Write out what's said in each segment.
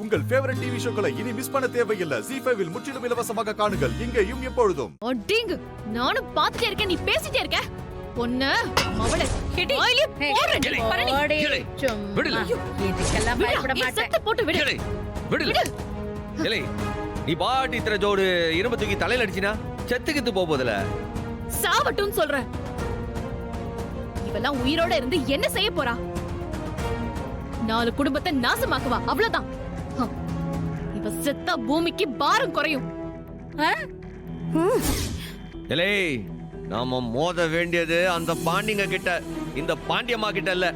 உங்கள் favourite TV ஷோக்களை இனி miss பண்ண தேவையில்லை. ZEE5 இல் முற்றிலும் இலவசமாக காணுங்கள். இங்கேயும் எப்பொழுதும். அடிங்க, நானும் பாத்துட்டே இருக்கேன், நீ பேசிட்டே இருக்க. பொண்ணு மவளே கிட்டி வாயிலே போறேன். விடுல இதுக்கெல்லாம் பயப்பட மாட்டேன். செத்து போட்டு விடு. விடுல ஏலே, நீ பாட்டி இத்தனை ஜோடு இரும்பு தூக்கி தலையில அடிச்சினா செத்துக்கிட்டு போகுதுல. சாவட்டும் சொல்றேன். இவெல்லாம் உயிரோட இருந்து என்ன செய்ய போறா? 4 குடும்பத்தை நாசமாக்குவா, அவ்வளவுதான். இவ செத்தா பூமிக்கு பாரம் குறையும். ஏலே, நாம மோத வேண்டியது அந்த பாண்டிங்க கிட்ட, இந்த பாண்டியம்மா கிட்ட இல்ல.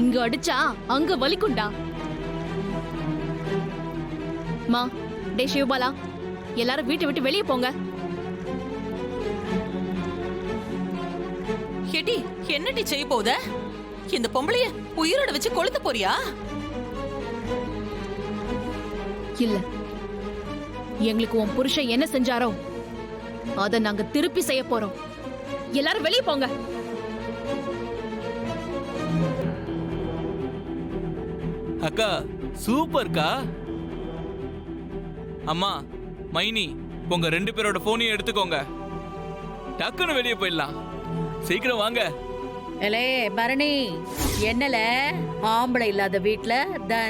இங்க அடிச்சா அங்க வலிக்குண்டா. மா, டே சிவபாலா, எல்லாரும் வீட்டை விட்டு வெளியே போங்க. கிட்டி என்னடி செய்ய போத? இந்த பொம்பளைய உயிரோட வச்சு கொளுத்த போறியா? இல்ல, எங்களுக்கு உன் புருஷன் என்ன செஞ்சாரோ அத நாங்க திருப்பி செய்ய போறோம். எல்லாரும் வெளியே போங்க. அக்கா சூப்பர்க்கா. அம்மா மைனி, உங்க 2 பேரோட போனையும் எடுத்துக்கோங்க. டக்குன்னு வெளியே போயிடலாம். சீக்கிரம் வாங்க. எலே பரணி, என்னல ஆம்பளை இல்லாத வீட்ல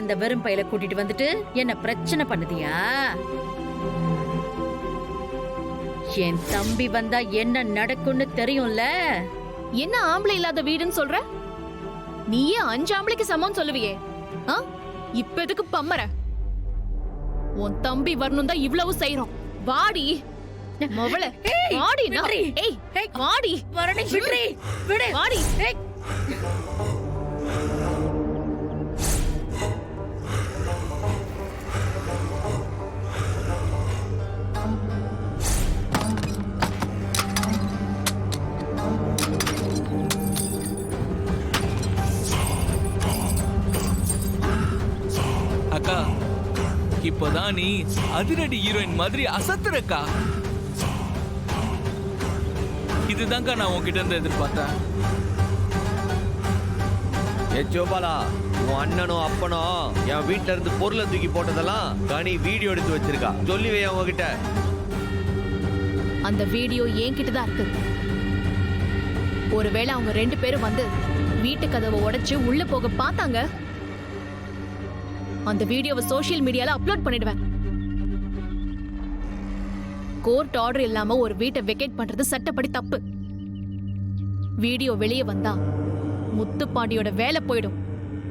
இந்த வெறும் பையில கூட்டிட்டு வந்துட்டு என்ன பிரச்சனை பண்ணுதியா? என் தம்பி வந்தா என்ன நடக்கும்னு தெரியும்ல. என்ன ஆம்பளை இல்லாத வீடுன்னு சொல்ற? நீயே 5 ஆம்பளைக்கு சமம் சொல்லுவியே. இப்ப எதுக்கு பம்மற? உன் தம்பி வரணும் தான் இவ்வளவு செய்யறோம். வாடி மவள, வாடி. ஏய் வாடி. பரணி விடுறி, விடு. வாடி. அக்கா, இப்பதான் நீ அதிரடி ஹீரோயின் மாதிரி அசத்துறக்கா. இதுதான்க்கா நான் உன்கிட்ட இருந்து எதிர்பார்த்தேன். ஏ ஜோபாலா, உன் அண்ணனும் அப்பனும் என் வீட்டுல இருந்து பொருளை தூக்கி போட்டதெல்லாம் கனி வீடியோ எடுத்து வச்சிருக்கா. சொல்லி வை உங்ககிட்ட. அந்த வீடியோ என்கிட்ட தான் இருக்கு. ஒருவேளை அவங்க 2 பேரும் வந்து வீட்டு கதவை உடைச்சு உள்ள போக பார்த்தாங்க, அந்த வீடியோவை சோஷியல் மீடியால அப்லோட் பண்ணிடுவேன். கோர்ட் ஆர்டர் இல்லாம ஒரு வீட்டை வெக்கேட் பண்றது சட்டப்படி தப்பு. வீடியோ வெளியே வந்தா முத்துப்பாண்டியோட வேலை போயிடும்.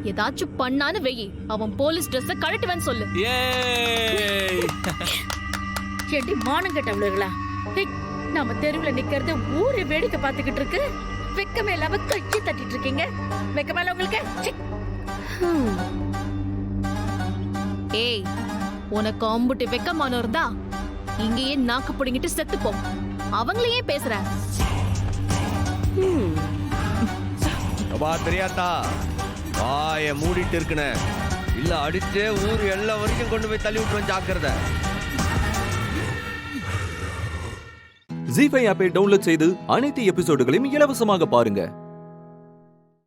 ஏதாச்சும் பண்ணான்னு வெயி, அவன் போலீஸ் ட்ரெஸ் கழட்டுவேன்னு சொல்லு. செடி மானம் கட்டவளா, நம்ம தெருவுல நிக்கிறது ஊரே வேடிக்கை பார்த்துக்கிட்டு இருக்கு. வெக்கமே இல்லாம கையை தட்டிட்டு இருக்கீங்க. வெக்கமே உங்களுக்கு? ஏய், உனக்கு அம்புட்டு வெக்கமான இருந்தா இங்கேயே நாக்கு புடிங்கிட்டு செத்துப்போம். அவங்களையே பேசுற. தெரியாதா? வாய மூடிட்டு இருக்குன, இல்ல அடிச்சே ஊர் எல்லா வரைக்கும் கொண்டு போய் தள்ளி விட்டுருவேன். ஜாக்கிரதை. ZEE5 ஆப்பை டவுன்லோட் செய்து அனைத்து எபிசோடுகளையும் இலவசமாக பாருங்க.